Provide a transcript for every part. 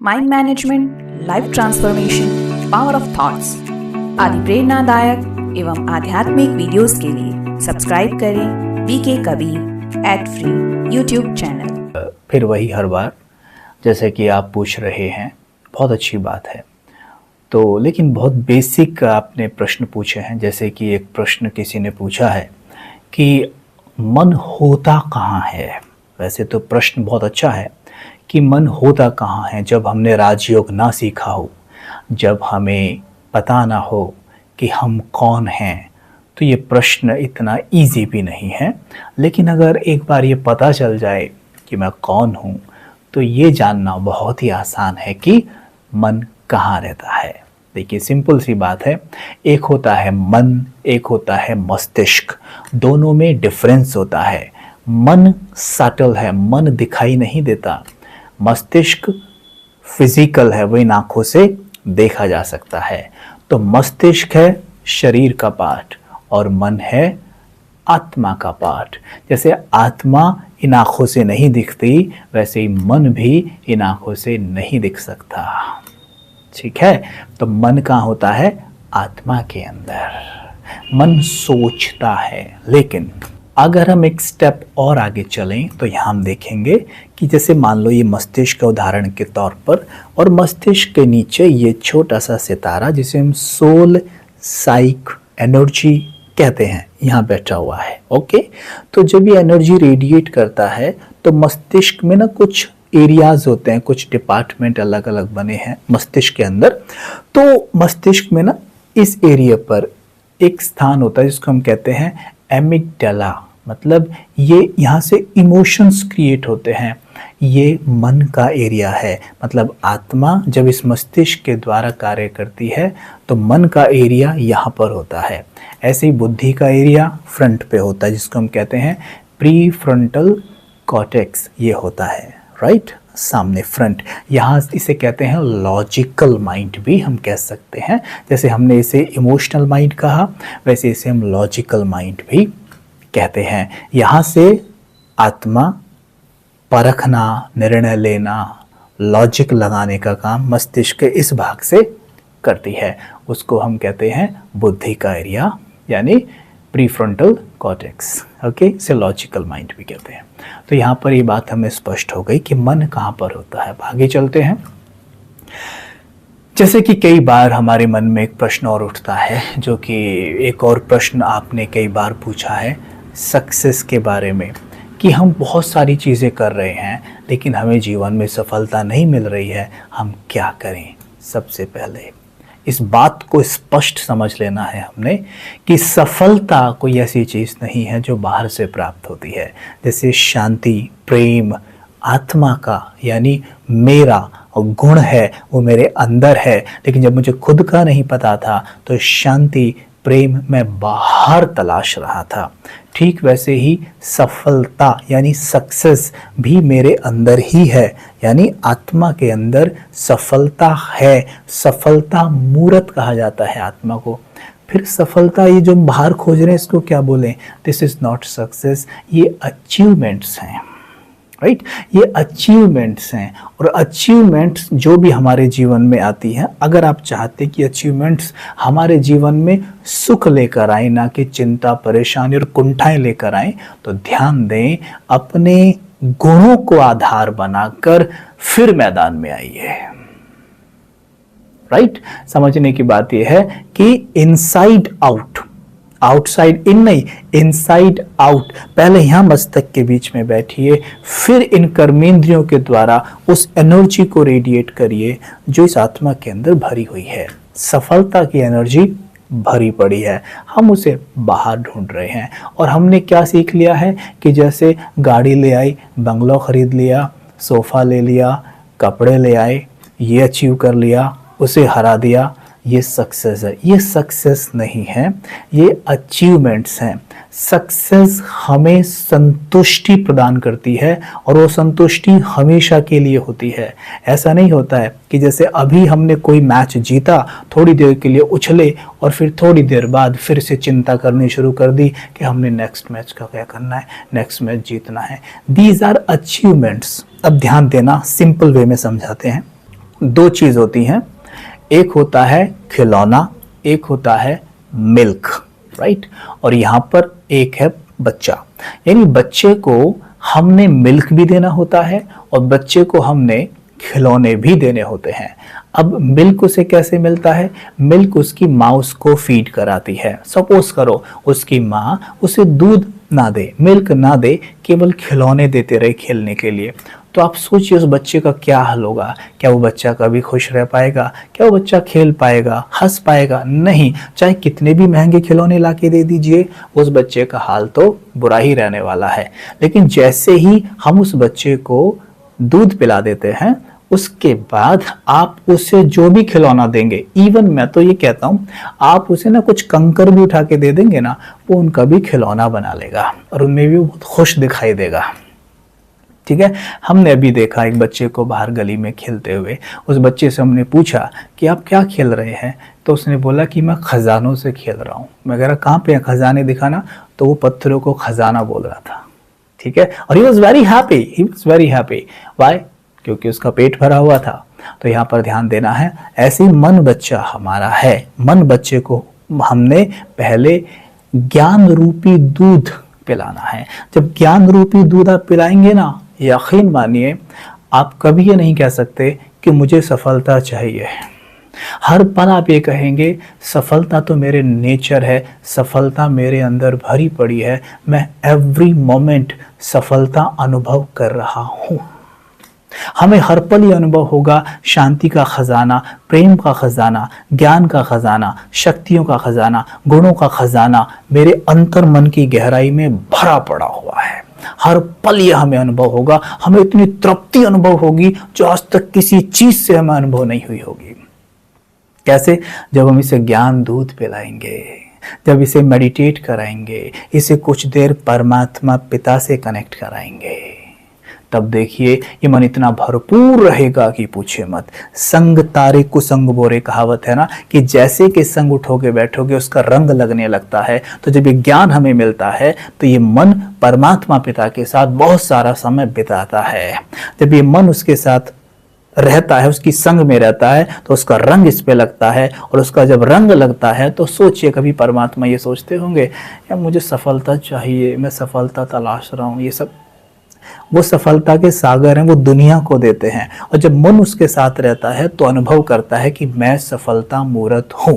Mind management, life transformation, power of thoughts आदि प्रेरणादायक एवं आध्यात्मिक वीडियोस के लिए सब्सक्राइब करें VK Kabir @free YouTube channel. फिर वही हर बार जैसे कि आप पूछ रहे हैं, बहुत अच्छी बात है। तो लेकिन बहुत बेसिक आपने प्रश्न पूछे हैं। जैसे कि एक प्रश्न किसी ने पूछा है कि मन होता कहाँ है। वैसे तो प्रश्न बहुत अच्छा है कि मन होता कहाँ है। जब हमने राजयोग ना सीखा हो, जब हमें पता ना हो कि हम कौन हैं, तो ये प्रश्न इतना इजी भी नहीं है। लेकिन अगर एक बार ये पता चल जाए कि मैं कौन हूँ, तो ये जानना बहुत ही आसान है कि मन कहाँ रहता है। देखिए, सिंपल सी बात है। एक होता है मन, एक होता है मस्तिष्क। दोनों में डिफरेंस होता है। मन सटल है, मन दिखाई नहीं देता। मस्तिष्क फिजिकल है, वही आंखों से देखा जा सकता है। तो मस्तिष्क है शरीर का पार्ट और मन है आत्मा का पार्ट। जैसे आत्मा इन आंखों से नहीं दिखती, वैसे ही मन भी इन आंखों से नहीं दिख सकता। ठीक है। तो मन कहाँ होता है? आत्मा के अंदर। मन सोचता है। लेकिन अगर हम एक स्टेप और आगे चलें तो यहाँ हम देखेंगे कि जैसे मान लो ये मस्तिष्क का उदाहरण के तौर पर, और मस्तिष्क के नीचे ये छोटा सा सितारा जिसे हम सोल साइक एनर्जी कहते हैं, यहाँ बैठा हुआ है। ओके। तो जब ये एनर्जी रेडिएट करता है तो मस्तिष्क में ना कुछ एरियाज होते हैं, कुछ डिपार्टमेंट अलग अलग बने हैं मस्तिष्क के अंदर। तो मस्तिष्क में ना इस एरिया पर एक स्थान होता है जिसको हम कहते हैं एमिगडाला। मतलब ये यहाँ से इमोशंस क्रिएट होते हैं। ये मन का एरिया है। मतलब आत्मा जब इस मस्तिष्क के द्वारा कार्य करती है तो मन का एरिया यहाँ पर होता है। ऐसे ही बुद्धि का एरिया फ्रंट पे होता है जिसको हम कहते हैं प्री फ्रंटल कॉर्टेक्स। ये होता है राइट, सामने फ्रंट। यहाँ इसे कहते हैं लॉजिकल माइंड भी हम कह सकते हैं। जैसे हमने इसे इमोशनल माइंड कहा, वैसे इसे हम लॉजिकल माइंड भी कहते हैं। यहाँ से आत्मा परखना, निर्णय लेना, लॉजिक लगाने का काम मस्तिष्क के इस भाग से करती है। उसको हम कहते हैं बुद्धि का एरिया, यानी प्रीफ्रंटल कॉर्टेक्स। ओके, इसे लॉजिकल माइंड भी कहते हैं। तो यहाँ पर ये बात हमें स्पष्ट हो गई कि मन कहाँ पर होता है। आगे चलते हैं। जैसे कि कई बार हमारे मन में एक प्रश्न और उठता है, जो कि एक और प्रश्न आपने कई बार पूछा है सक्सेस के बारे में, कि हम बहुत सारी चीज़ें कर रहे हैं लेकिन हमें जीवन में सफलता नहीं मिल रही है, हम क्या करें? सबसे पहले इस बात को स्पष्ट समझ लेना है हमने कि सफलता कोई ऐसी चीज़ नहीं है जो बाहर से प्राप्त होती है। जैसे शांति, प्रेम आत्मा का यानी मेरा गुण है, वो मेरे अंदर है। लेकिन जब मुझे खुद का नहीं पता था तो शांति, प्रेम मैं बाहर तलाश रहा था। ठीक वैसे ही सफलता यानी सक्सेस भी मेरे अंदर ही है, यानी आत्मा के अंदर सफलता है। सफलता मूर्त कहा जाता है आत्मा को। फिर सफलता, ये जो बाहर खोज रहे हैं इसको क्या बोलें? दिस इज नॉट सक्सेस, ये अचीवमेंट्स हैं। राइट, ये अचीवमेंट्स हैं। और अचीवमेंट्स जो भी हमारे जीवन में आती हैं, अगर आप चाहते कि अचीवमेंट्स हमारे जीवन में सुख लेकर आए, ना कि चिंता, परेशानी और कुंठाएं लेकर आए, तो ध्यान दें, अपने गुणों को आधार बनाकर फिर मैदान में आइए। राइट, समझने की बात यह है कि इनसाइड आउट, आउटसाइड इन नहीं, इनसाइड आउट। पहले यहां मस्तक के बीच में बैठिए, फिर इन कर्मेंद्रियों के द्वारा उस एनर्जी को रेडिएट करिए जो इस आत्मा के अंदर भरी हुई है। सफलता की एनर्जी भरी पड़ी है, हम उसे बाहर ढूंढ रहे हैं। और हमने क्या सीख लिया है कि जैसे गाड़ी ले आई, बंगलो खरीद लिया, सोफा ले लिया, कपड़े ले आए, ये अचीव कर लिया, उसे हरा दिया, ये सक्सेस है। ये सक्सेस नहीं है, ये अचीवमेंट्स हैं। सक्सेस हमें संतुष्टि प्रदान करती है और वो संतुष्टि हमेशा के लिए होती है। ऐसा नहीं होता है कि जैसे अभी हमने कोई मैच जीता, थोड़ी देर के लिए उछले और फिर थोड़ी देर बाद फिर से चिंता करनी शुरू कर दी कि हमने नेक्स्ट मैच का क्या करना है, नेक्स्ट मैच जीतना है। These are achievements. अब ध्यान देना, सिंपल वे में समझाते हैं। दो चीज होती हैं, एक होता है खिलौना, एक होता है मिल्क, राइट। और यहाँ पर एक है बच्चा, यानी बच्चे को हमने मिल्क भी देना होता है और बच्चे को हमने खिलौने भी देने होते हैं। अब मिल्क उसे कैसे मिलता है? मिल्क उसकी माँ उसको फीड कराती है। सपोज करो उसकी माँ उसे दूध ना दे, मिल्क ना दे, केवल खिलौने देते रहे खेलने के लिए, तो आप सोचिए उस बच्चे का क्या हाल होगा। क्या वो बच्चा कभी खुश रह पाएगा? क्या वो बच्चा खेल पाएगा, हंस पाएगा? नहीं। चाहे कितने भी महंगे खिलौने लाके दे दीजिए, उस बच्चे का हाल तो बुरा ही रहने वाला है। लेकिन जैसे ही हम उस बच्चे को दूध पिला देते हैं, उसके बाद आप उसे जो भी खिलौना देंगे, इवन मैं तो ये कहता हूं आप उसे ना कुछ कंकर भी उठा के दे देंगे ना, वो उनका भी खिलौना बना लेगा और उनमें भी वो बहुत खुश दिखाई देगा। ठीक है, हमने अभी देखा एक बच्चे को बाहर गली में खेलते हुए। उस बच्चे से हमने पूछा कि आप क्या खेल रहे हैं, तो उसने बोला कि मैं खजानों से खेल रहा हूँ। मैं कह रहा कहाँ पे है खजाने, दिखाना। तो वो पत्थरों को खजाना बोल रहा था। ठीक है, और he was very happy, he was very happy. Why? क्योंकि उसका पेट भरा हुआ था। तो यहाँ पर ध्यान देना है, ऐसे ही मन बच्चा हमारा है। मन बच्चे को हमने पहले ज्ञान रूपी दूध पिलाना है। जब ज्ञान रूपी दूध आप पिलाएंगे ना, यकीन मानिए आप कभी ये नहीं कह सकते कि मुझे सफलता चाहिए। हर पल आप ये कहेंगे सफलता तो मेरे नेचर है, सफलता मेरे अंदर भरी पड़ी है, मैं एवरी मोमेंट सफलता अनुभव कर रहा हूं। हमें हर पल ये अनुभव होगा शांति का खजाना, प्रेम का खजाना, ज्ञान का खजाना, शक्तियों का खजाना, गुणों का खजाना मेरे अंतर मन की गहराई में भरा पड़ा हुआ है। हर पल ये हमें अनुभव होगा। हमें इतनी तृप्ति अनुभव होगी जो आज तक किसी चीज से हमें अनुभव नहीं हुई होगी। कैसे? जब हम इसे ज्ञान दूध पिलाएंगे, जब इसे मेडिटेट कराएंगे, इसे कुछ देर परमात्मा पिता से कनेक्ट कराएंगे, तब देखिए ये मन इतना भरपूर रहेगा कि पूछे मत। संग तारे कुसंग बोरे कहावत है ना, कि जैसे कि संग उठोगे बैठोगे उसका रंग लगने लगता है। तो जब ये ज्ञान हमें मिलता है तो ये मन परमात्मा पिता के साथ बहुत सारा समय बिताता है। जब ये मन उसके साथ रहता है, उसकी संग में रहता है, तो उसका रंग इस पे लगता है। और उसका जब रंग लगता है तो सोचिए कभी परमात्मा ये सोचते होंगे यार मुझे सफलता चाहिए, मैं सफलता तलाश रहा हूँ। ये सब वो सफलता के सागर हैं, वो दुनिया को देते हैं। और जब मन उसके साथ रहता है तो अनुभव करता है कि मैं सफलता मूर्त हूं।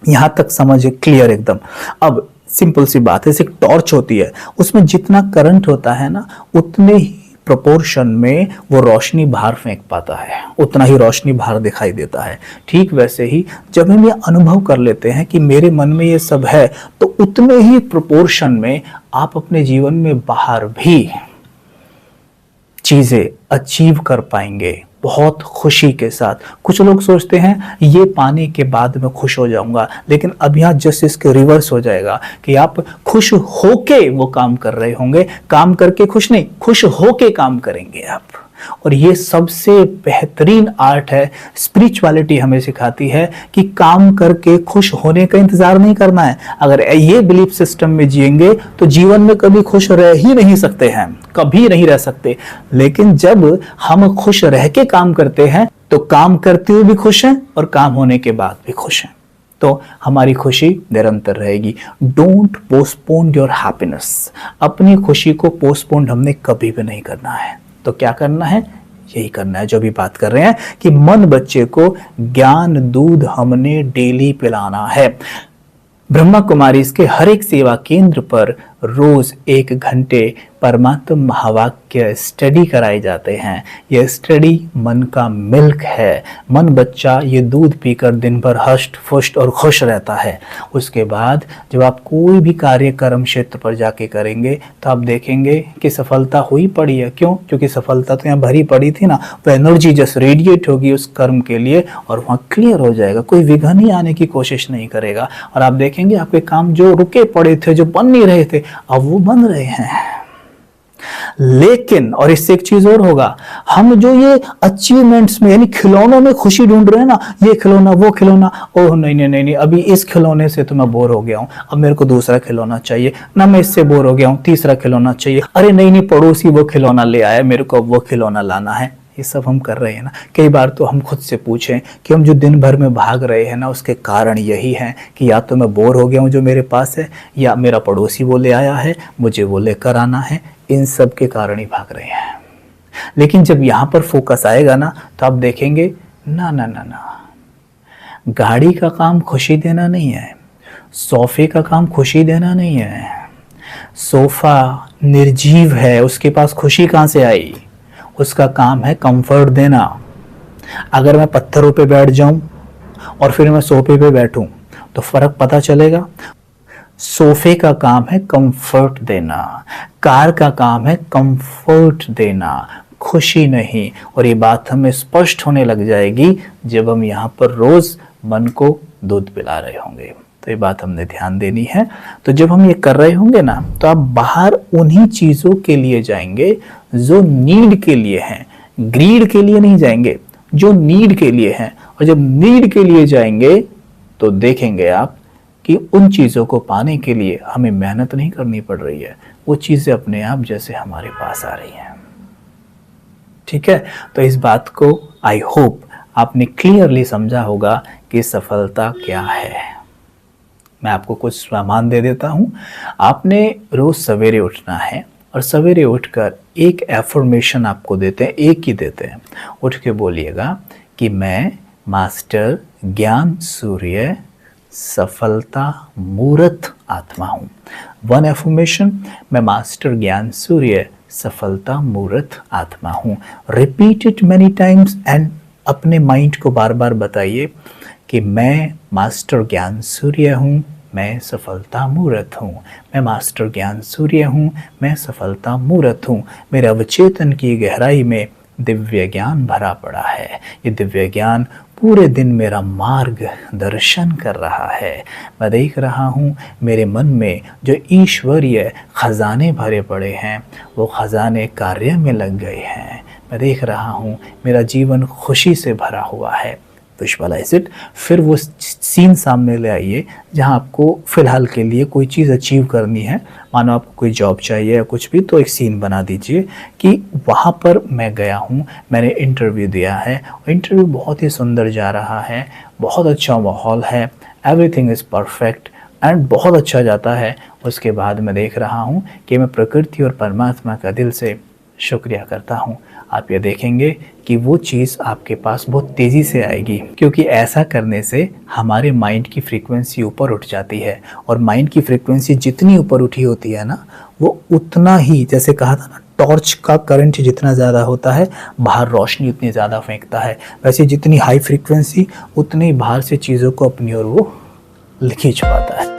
यहां तक समझिए क्लियर एकदम। अब सिंपल सी बात है, जैसे टॉर्च होती है, उसमें जितना करंट होता है ना, उतने ही प्रोपोर्शन में वो रोशनी बाहर फेंक पाता है, उतना ही रोशनी बाहर दिखाई देता है। ठीक वैसे ही जब हम ये अनुभव कर लेते हैं कि मेरे मन में ये सब है, तो उतने ही प्रोपोर्शन में आप अपने जीवन में बाहर भी चीजें अचीव कर पाएंगे बहुत खुशी के साथ। कुछ लोग सोचते हैं ये पाने के बाद मैं खुश हो जाऊंगा, लेकिन अब यहाँ जस्ट इसके रिवर्स हो जाएगा कि आप खुश होके वो काम कर रहे होंगे, काम करके खुश नहीं, खुश होके काम करेंगे आप। और ये सबसे बेहतरीन आर्ट है। स्पिरिचुअलिटी हमें सिखाती है कि काम करके खुश होने का इंतजार नहीं करना है। अगर ये बिलीफ सिस्टम में जिएंगे तो जीवन में कभी खुश रह ही नहीं सकते हैं, कभी नहीं रह सकते। लेकिन जब हम खुश रह के काम करते हैं तो काम करते हुए भी खुश हैं और काम होने के बाद भी खुश हैं, तो हमारी खुशी निरंतर रहेगी। Don't postpone your happiness. अपनी खुशी को पोस्टपोन हमने कभी भी नहीं करना है। तो क्या करना है? यही करना है जो भी बात कर रहे हैं कि मन बच्चे को ज्ञान दूध हमने डेली पिलाना है। ब्रह्मा कुमारी इसके हर एक सेवा केंद्र पर रोज 1 घंटे परमात्म महावाक्य स्टडी कराए जाते हैं। यह स्टडी मन का मिल्क है। मन बच्चा ये दूध पीकर दिन भर हष्ट फुष्ट और खुश रहता है। उसके बाद जब आप कोई भी कार्य कर्म क्षेत्र पर जाके करेंगे तो आप देखेंगे कि सफलता हुई पड़ी है। क्यों? क्योंकि सफलता तो यहाँ भरी पड़ी थी ना, वो एनर्जी जस्ट रेडिएट होगी उस कर्म के लिए और वहाँ क्लियर हो जाएगा। कोई विघ्न ही आने की कोशिश नहीं करेगा और आप देखेंगे आपके काम जो रुके पड़े थे, जो बन नहीं रहे थे, अब वो बन रहे हैं। लेकिन और इससे एक चीज और होगा, हम जो ये अचीवमेंट्स में यानी खिलौनों में खुशी ढूंढ रहे हैं ना, ये खिलौना वो खिलौना, ओह नहीं नहीं नहीं नहीं, अभी इस खिलौने से तो मैं बोर हो गया हूं, अब मेरे को दूसरा खिलौना चाहिए ना, मैं इससे बोर हो गया हूं, तीसरा खिलौना चाहिए, अरे नहीं नहीं पड़ोसी वो खिलौना ले आया, मेरे को अब वो खिलौना लाना है। ये सब हम कर रहे हैं ना। कई बार तो हम खुद से पूछें कि हम जो दिन भर में भाग रहे हैं ना, उसके कारण यही है कि या तो मैं बोर हो गया हूँ जो मेरे पास है, या मेरा पड़ोसी वो ले आया है, मुझे वो लेकर आना है, इन सब के कारण ही भाग रहे हैं। लेकिन जब यहाँ पर फोकस आएगा ना, तो आप देखेंगे ना ना ना ना, गाड़ी का काम खुशी देना नहीं है, सोफे का काम खुशी देना नहीं है। सोफा निर्जीव है, उसके पास खुशी कहाँ से आई? उसका काम है कंफर्ट देना। अगर मैं पत्थरों पे बैठ जाऊं और फिर मैं सोफे पे बैठूं तो फर्क पता चलेगा? सोफे का काम है कंफर्ट देना, कार का काम है कंफर्ट देना, खुशी नहीं। और ये बात हमें स्पष्ट होने लग जाएगी जब हम यहाँ पर रोज मन को दूध पिला रहे होंगे। तो ये बात हमने ध्यान देनी है। तो जब हम ये कर रहे होंगे ना, तो आप बाहर उन्हीं चीज़ों के लिए जाएंगे जो नीड के लिए हैं, ग्रीड के लिए नहीं जाएंगे, जो नीड के लिए हैं। और जब नीड के लिए जाएंगे तो देखेंगे आप कि उन चीज़ों को पाने के लिए हमें मेहनत नहीं करनी पड़ रही है, वो चीज़ें अपने आप जैसे हमारे पास आ रही हैं। ठीक है, तो इस बात को आई होप आपने क्लियरली समझा होगा कि सफलता क्या है। मैं आपको कुछ सामान दे देता हूँ। आपने रोज़ सवेरे उठना है और सवेरे उठकर एक एफर्मेशन आपको देते हैं, एक ही देते हैं। उठ के बोलिएगा कि मैं मास्टर ज्ञान सूर्य सफलता मूर्त आत्मा हूँ। वन एफर्मेशन, मैं मास्टर ज्ञान सूर्य सफलता मूर्त आत्मा हूँ। Repeat it many times and अपने माइंड को बार बार बताइए कि मैं मास्टर ज्ञान सूर्य हूँ, मैं सफलता मूर्त हूँ। मैं मास्टर ज्ञान सूर्य हूँ, मैं सफलता मूर्त हूँ। मेरे अवचेतन की गहराई में दिव्य ज्ञान भरा पड़ा है। ये दिव्य ज्ञान पूरे दिन मेरा मार्ग दर्शन कर रहा है। मैं देख रहा हूँ मेरे मन में जो ईश्वरीय खजाने भरे पड़े हैं, वो खजाने कार्य में लग गए हैं। मैं देख रहा हूँ मेरा जीवन खुशी से भरा हुआ है। Visualize it. फिर वो सीन सामने ले आइए जहाँ आपको फ़िलहाल के लिए कोई चीज़ अचीव करनी है। मानो आपको कोई जॉब चाहिए या कुछ भी, तो एक सीन बना दीजिए कि वहाँ पर मैं गया हूँ, मैंने इंटरव्यू दिया है, इंटरव्यू बहुत ही सुंदर जा रहा है, बहुत अच्छा माहौल है, एवरीथिंग इज़ परफेक्ट एंड बहुत अच्छा जाता है। उसके बाद मैं देख रहा हूँ कि मैं प्रकृति और परमात्मा का दिल से शुक्रिया करता हूँ। आप ये देखेंगे कि वो चीज़ आपके पास बहुत तेज़ी से आएगी, क्योंकि ऐसा करने से हमारे माइंड की फ्रीक्वेंसी ऊपर उठ जाती है। और माइंड की फ्रीक्वेंसी जितनी ऊपर उठी होती है ना, वो उतना ही, जैसे कहा था ना, टॉर्च का करंट जितना ज़्यादा होता है, बाहर रोशनी उतनी ज़्यादा फेंकता है, वैसे जितनी हाई फ्रीक्वेंसी उतनी बाहर से चीज़ों को अपनी ओर वो खींच पाता है।